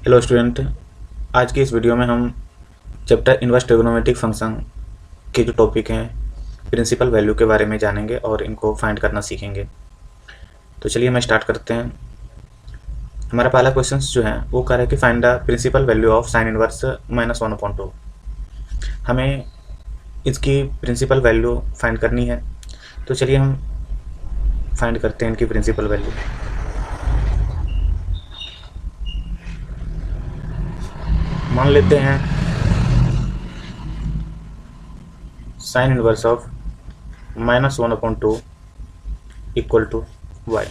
Hello student. आज की इस वीडियो में हम चैप्टर इनवर्स ट्रिग्नोमेट्रिक फंक्शन के जो टॉपिक हैं प्रिंसिपल वैल्यू के बारे में जानेंगे और इनको फाइंड करना सीखेंगे। तो चलिए हम स्टार्ट करते हैं। हमारा पहला क्वेश्चन जो है वो कह रहा है कि find the principal value of sine inverse -1/2। हमें इसकी प्रिंसिपल वैल्यू फाइंड करनी है। तो चलिए हम फाइंड करते हैं इनकी प्रिंसिपल वैल्यू। मान लेते हैं sine inverse of -1/2 equal to वाई।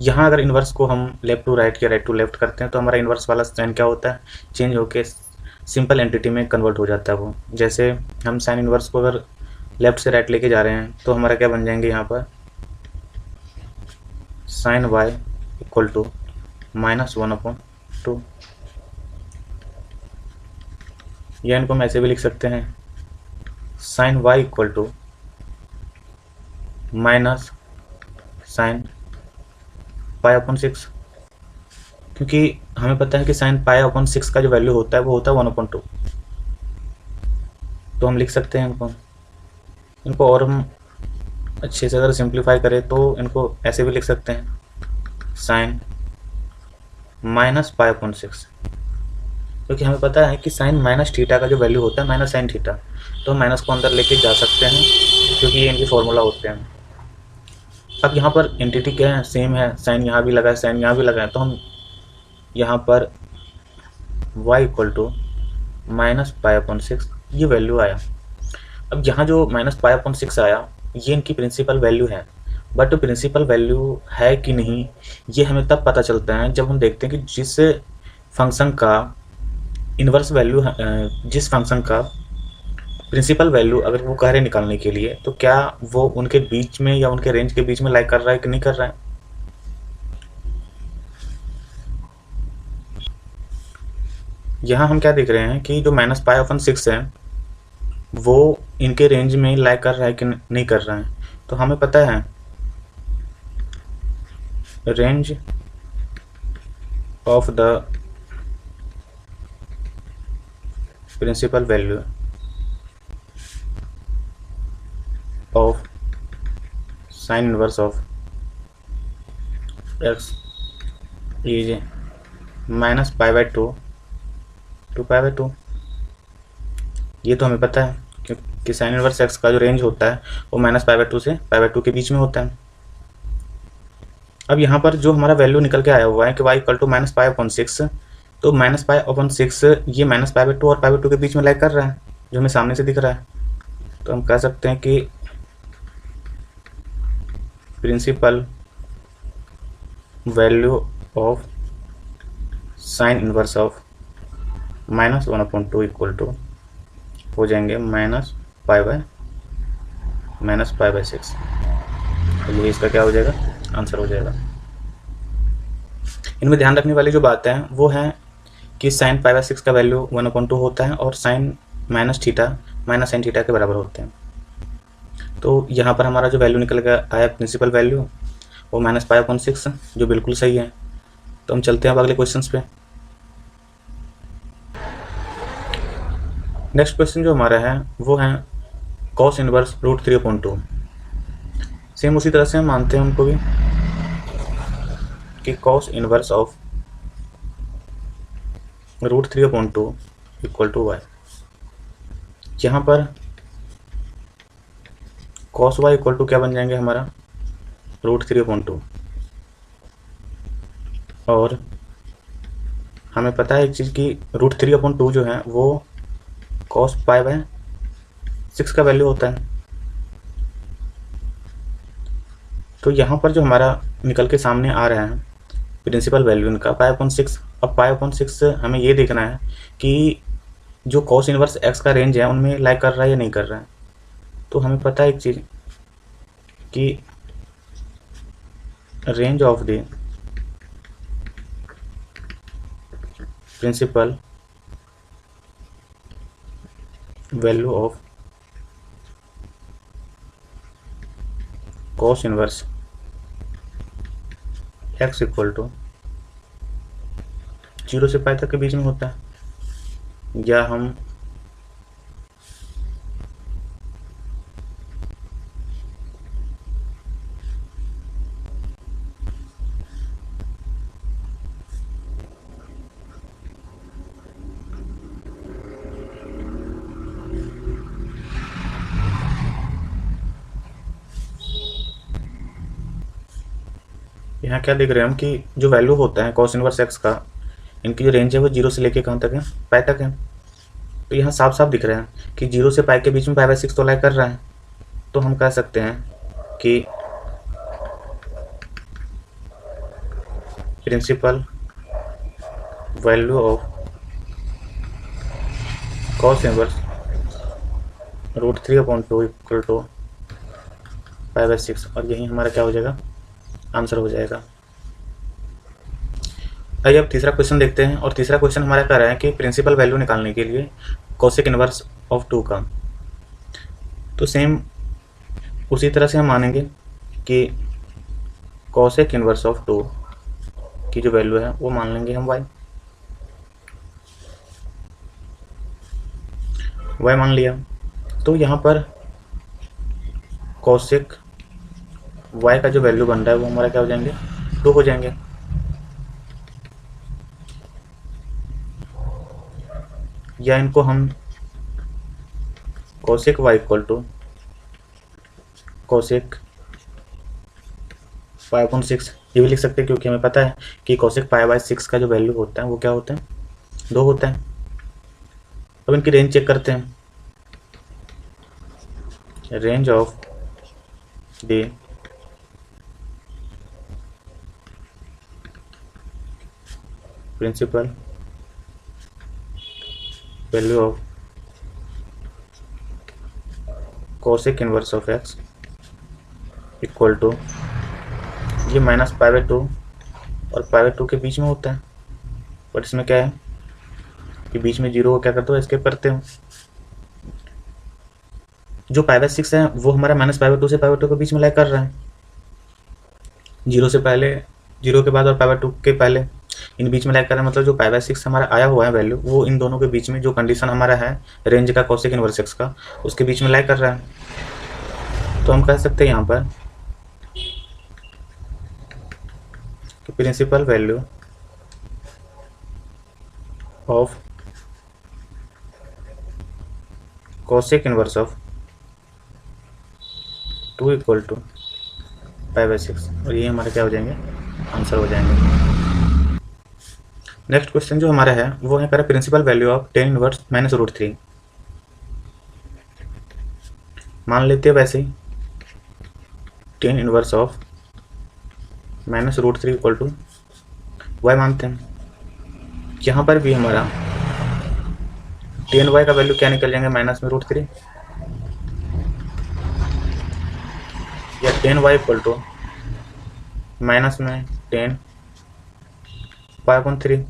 यहाँ अगर इन्वर्स को हम लेफ्ट टू राइट या राइट टू लेफ्ट करते हैं तो हमारा इन्वर्स वाला साइन क्या होता है, चेंज होके सिंपल एंटिटी में कन्वर्ट हो जाता है वो। जैसे हम साइन इन्वर्स को अगर लेफ्ट से राइट लेके जा रहे हैं तो हमारा क्या बन जाएंगे, यहाँ पर साइन वाई इक्वल टू -1/2, या इनको हम ऐसे भी लिख सकते हैं sine Y equal to minus sine पाई/6, क्योंकि हमें पता है कि साइन पाई/6 का जो वैल्यू होता है वो होता है 1/2। तो हम लिख सकते हैं इनको और हम अच्छे से अगर सिंप्लीफाई करें तो इनको ऐसे भी लिख सकते हैं साइन -पाई/6, क्योंकि हमें पता है कि साइन माइनस थीटा का जो वैल्यू होता है माइनस साइन थीटा, तो हम माइनस को अंदर लेके जा सकते हैं क्योंकि ये इनके फॉर्मूला होते हैं। अब यहाँ पर एंटिटी क्या है, सेम है, साइन यहाँ भी लगा है साइन यहाँ भी लगा है, तो हम यहाँ पर y इक्वल टू -पाई/6 ये वैल्यू आया। अब यहाँ जो -पाई/6 आया ये इनकी प्रिंसिपल वैल्यू है, बट प्रिंसिपल वैल्यू है कि नहीं ये हमें तब पता चलता है जब हम देखते हैं कि जिस फंक्शन का इन्वर्स वैल्यू, जिस फंक्शन का प्रिंसिपल वैल्यू अगर वो कह रहे निकालने के लिए, तो क्या वो उनके बीच में या उनके रेंज के बीच में लाइक कर रहा है कि नहीं कर रहा है। यहाँ हम क्या देख रहे हैं कि जो -पाई/6 है वो इनके रेंज में लाइक कर रहा है कि नहीं कर रहा है। तो हमें पता है range of the principal value of sine inverse of x is -पाई/2 to पाई/2। ये तो हमें पता है क्योंकि साइन इनवर्स x का जो रेंज होता है वो -पाई/2 से पाई/2 के बीच में होता है। अब यहाँ पर जो हमारा वैल्यू निकल के आया हुआ है कि y इक्वल टू -पाई/6, तो -पाई/6 ये -पाई/2 और पाई/2 के बीच में लाइक कर रहा है, जो हमें सामने से दिख रहा है। तो हम कह सकते हैं कि principal value of sine inverse of -1/2 equal to हो जाएंगे -पाई/6। तो ये इसका क्या हो जाएगा, आंसर हो जाएगा। इनमें ध्यान रखने वाली जो बात है वो है कि साइन पाई/6 का वैल्यू 1/2 होता है और साइन माइनस साइन थीटा के बराबर होते हैं। तो यहाँ पर हमारा जो वैल्यू निकल कर आया प्रिंसिपल वैल्यू वो -पाई/6, जो बिल्कुल सही है। तो हम चलते हैं अब अगले क्वेश्चन पे। नेक्स्ट क्वेश्चन जो हमारा है वो है कॉस इनवर्स √3/2। सेम उसी तरह से हम मानते हैं उनको भी कि cos inverse of √3/2 equal to वाई। यहाँ पर कॉस वाई इक्वल टू क्या बन जाएंगे हमारा √3/2, और हमें पता है एक चीज़ कि √3/2 जो है वो कॉस पाई/6 का वैल्यू होता है। तो यहाँ पर जो हमारा निकल के सामने आ रहा है प्रिंसिपल वैल्यू इनका पाई/6। अब पाई/6 हमें ये देखना है कि जो कॉस इनवर्स एक्स का रेंज है उनमें लाइक कर रहा है या नहीं कर रहा है। तो हमें पता है एक चीज़ कि range of the principal value of cos inverse x equal to 0 से पाई तक के बीच में होता है, या हम यहाँ क्या देख रहे हैं हम कि जो वैल्यू होता है cos इनवर्स x का, इनकी जो रेंज है वो 0 से लेके कहाँ तक है, पाई तक है। तो यहाँ साफ साफ दिख रहा है कि 0 से पाई के बीच में पाई/6 तो लाई कर रहा है। तो हम कह सकते हैं कि principal value of cos inverse √3/2 equal to पाई/6, और यही हमारा क्या हो जाएगा, आंसर हो जाएगा। आइए अब तीसरा क्वेश्चन देखते हैं, और तीसरा क्वेश्चन हमारा कह रहा है कि प्रिंसिपल वैल्यू निकालने के लिए कोसेक इनवर्स ऑफ 2 का। तो सेम उसी तरह से हम मानेंगे कि कोसेक इनवर्स ऑफ 2 की जो वैल्यू है वो मान लेंगे हम y मान लिया। तो यहाँ पर कोसेक y का जो वैल्यू बन रहा है वो हमारा क्या हो जाएंगे, 2 हो जाएंगे। या इनको हम cosec y equal to cosec पाई/6 ये भी लिख सकते हैं, क्योंकि हमें पता है कि कोसेक पाई/6 का जो वैल्यू होता है वो क्या होता है, 2 होता है। अब इनकी रेंज चेक करते हैं। Range of the principal value of cosec inverse of x equal to, ये -π/2 और π/2 के बीच में होता है। बट इसमें क्या है कि बीच में 0 को क्या करते हो, एस्केप करते हो। जो π/6 है वो हमारा -π/2 से π/2 के बीच में लाई कर रहा है, 0 से पहले, 0 के बाद और π/2 के पहले, इन बीच में लाई कर रहा है। मतलब जो π/6 हमारा आया हुआ है वैल्यू, वो इन दोनों के बीच में जो कंडीशन हमारा है रेंज का कोसेक इनवर्स x का, उसके बीच में लाई कर रहा है। तो हम कह सकते हैं यहाँ पर कि principal value of cosec inverse of 2 equal to पाई/6, और ये हमारे क्या हो जाएंगे, आंसर हो जाएंगे। नेक्स्ट क्वेश्चन जो हमारा है वो है कह रहा principal value of tan inverse -√3। मान लेते हैं वैसे ही tan inverse of -√3 equal to y मानते हैं। यहाँ पर भी हमारा tan y का वैल्यू क्या निकल जाएंगे, -√3, या tan y equal to minus में tan π/3,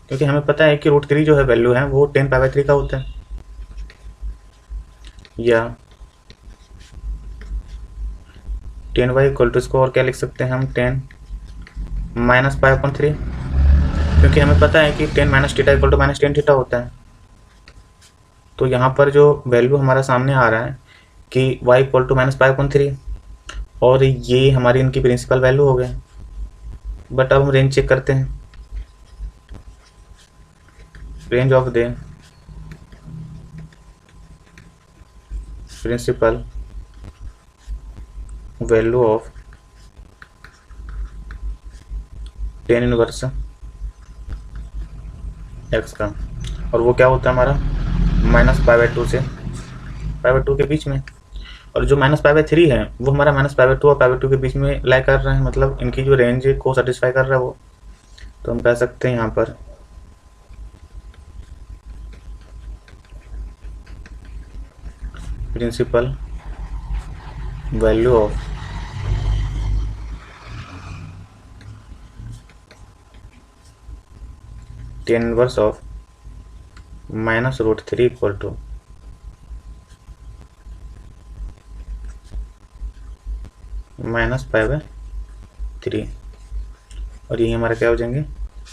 क्योंकि हमें पता है कि √3 जो है वैल्यू है वो tan π/3 का होता है। या tan y इक्वल टू, इसको और क्या लिख सकते हैं हम, tan -π/3, क्योंकि हमें पता है कि tan - θ इक्वल टू -tan θ होता है। तो यहाँ पर जो वैल्यू हमारा सामने आ रहा है कि y इक्वल टू -π/3, और ये हमारी इनकी प्रिंसिपल वैल्यू हो गए। बट अब हम रेंज चेक करते हैं। Range of the principal value of tan inverse x का, और वो क्या होता है हमारा -π/2 से π/2 के बीच में, और जो -π/3 है वो हमारा -π/2 और π/2 के बीच में लाई कर रहा है। मतलब इनकी जो रेंज को सेटिस्फाई कर रहा है वो। तो हम कह सकते हैं यहाँ पर principal value of tan inverse of -√3 equal to -π/3, और यही हमारा क्या हो जाएंगे,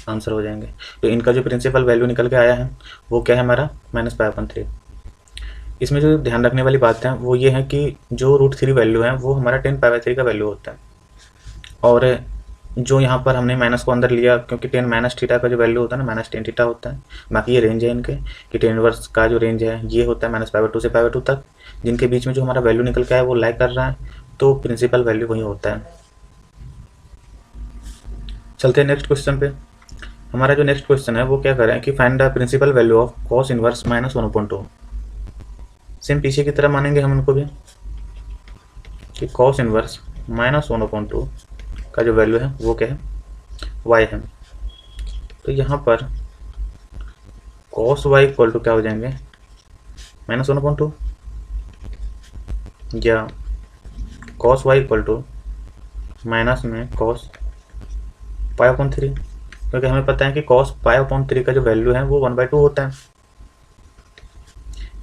आंसर हो जाएंगे। तो इनका जो प्रिंसिपल वैल्यू निकल के आया है वो क्या है हमारा -π/3। इसमें जो ध्यान रखने वाली बात है वो ये है कि जो √3 वैल्यू है वो हमारा 10π/3 का वैल्यू होता है, और जो यहाँ पर हमने माइनस को अंदर लिया क्योंकि टेन माइनस थीटा का जो वैल्यू होता है ना -10 थीटा होता है। बाकी ये रेंज है इनके कि टेन इनवर्स का जो रेंज है ये होता है -π/2 से π/2 तक, जिनके बीच में जो हमारा वैल्यू निकल के आया वो लाई कर रहा है, तो प्रिंसिपल वैल्यू वही होता है। चलते हैं नेक्स्ट क्वेश्चन पे। हमारा जो नेक्स्ट क्वेश्चन है वो क्या कर रहे हैं कि find the principal value of cos inverse -1/2। Same पीछे की तरह मानेंगे हम उनको भी कि कॉस इनवर्स -1/2 का जो वैल्यू है वो क्या है, y है। तो यहाँ पर cos y इक्वल टू क्या हो जाएंगे -1/2, या cos y equal to minus में cos π/3, क्योंकि हमें पता है कि cos π/3 का जो वैल्यू है वो 1/2 होता है।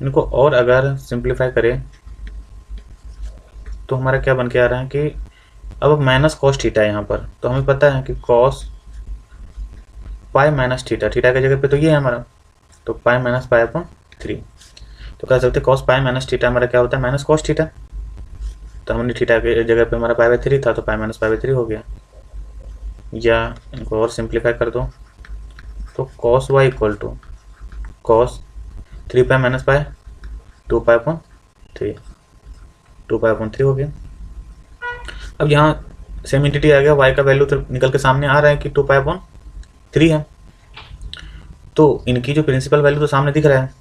इनको और अगर सिंप्लीफाई करें तो हमारा क्या बन के आ रहा है कि अब माइनस कॉस थीटा है यहाँ पर, तो हमें पता है कि cos pi minus theta, theta की जगह पे तो ये है हमारा, तो पाई माइनस π/3, तो कह सकते cos पाई माइनस थीटा हमारा क्या होता है माइनस कॉस थीटा। तो हमने थीटा की जगह पे हमारा π/3 था तो पाई माइनस π/3 हो गया, या इनको और सिंप्लीफाई कर दो तो cos y equal to cos 3π minus pi 2π/3, 2π/3 हो गया। अब यहाँ सेम एंटिटी आ गया, y का वैल्यू तो निकल के सामने आ रहा है कि 2π/3 है, तो इनकी जो प्रिंसिपल वैल्यू तो सामने दिख रहा है,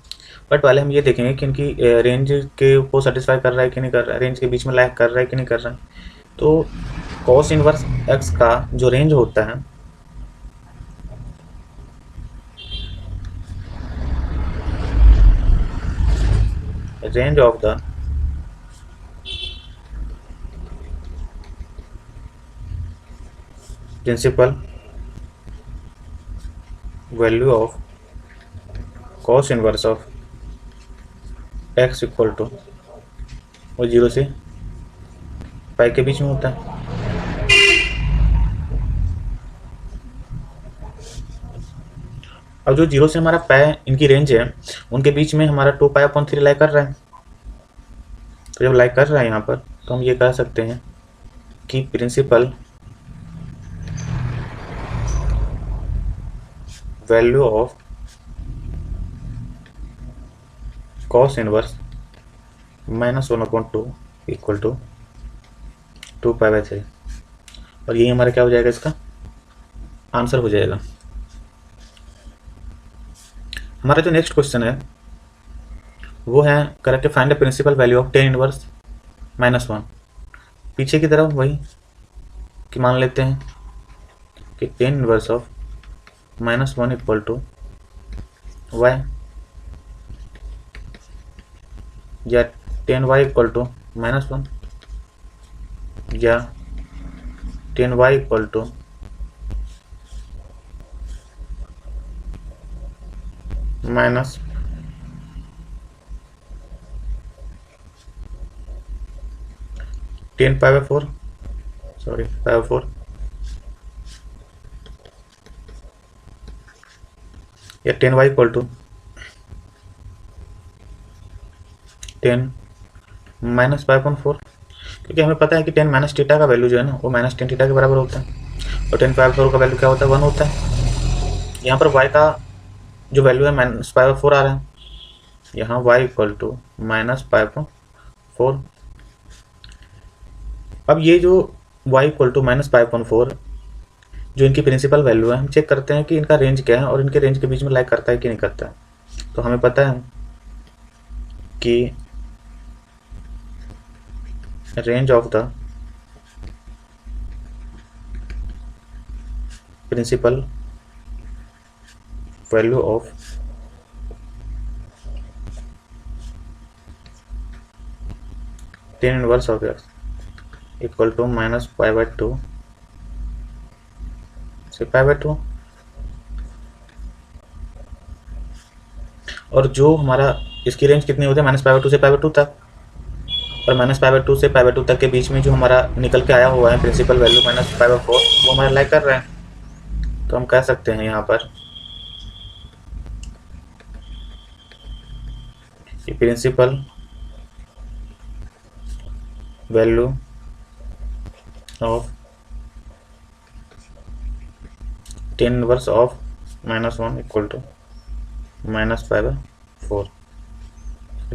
बट पहले हम ये देखेंगे कि इनकी रेंज के को सेटिस्फाई कर रहा है कि नहीं कर रहा है, रेंज के बीच में लाइक कर रहा है कि नहीं कर रहा है। तो cos इनवर्स x का जो रेंज होता है range of the principal value of cos inverse of x equal to वो 0 से पाई के बीच में होता है। अब जो 0 से हमारा पाई इनकी रेंज है उनके बीच में हमारा 2π/3 लाई कर रहा है, तो जब लाई कर रहा है यहाँ पर तो हम ये कह सकते हैं कि principal value of cos inverse -1/2 equal to 2π/3, और यही हमारा क्या हो जाएगा, इसका आंसर हो जाएगा। हमारा जो नेक्स्ट क्वेश्चन है वो है correct find the principal value of tan inverse -1। पीछे की तरफ वही कि मान लेते हैं कि tan inverse of -1 equal to y, या tan y इक्वल टू -1, या tan y equal to minus π/4, sorry π/4, या tan y equal to 10 minus π/4, क्योंकि हमें पता है कि 10 माइनस थीटा का वैल्यू जो है ना वो -10 थीटा के बराबर होता है, और 10π/4 का वैल्यू क्या होता है 1 होता है। यहाँ पर y का जो वैल्यू है -π/4 आ रहा है, यहाँ y इक्वल टू -π/4। अब ये जो y इक्वल टू -π/4 जो इनकी प्रिंसिपल वैल्यू है, हम चेक करते हैं कि इनका रेंज क्या है और इनके रेंज के बीच में लाइक करता है कि नहीं करता है। तो हमें पता है कि range of the principal value of tan inverse of x equal to -π/2 से π/2, और जो हमारा इसकी रेंज कितनी होती है -π/2 से π/2 तक, और -π/2 से π/2 तक के बीच में जो हमारा निकल के आया हुआ है प्रिंसिपल वैल्यू -π/4 वो हमारा लाइक कर रहा है। तो हम कह सकते हैं यहाँ पर कि principal value of 10 inverse of -1 equal to -5/4।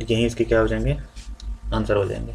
यहीं इसके क्या हो जाएंगे, आंसर हो जाएंगे।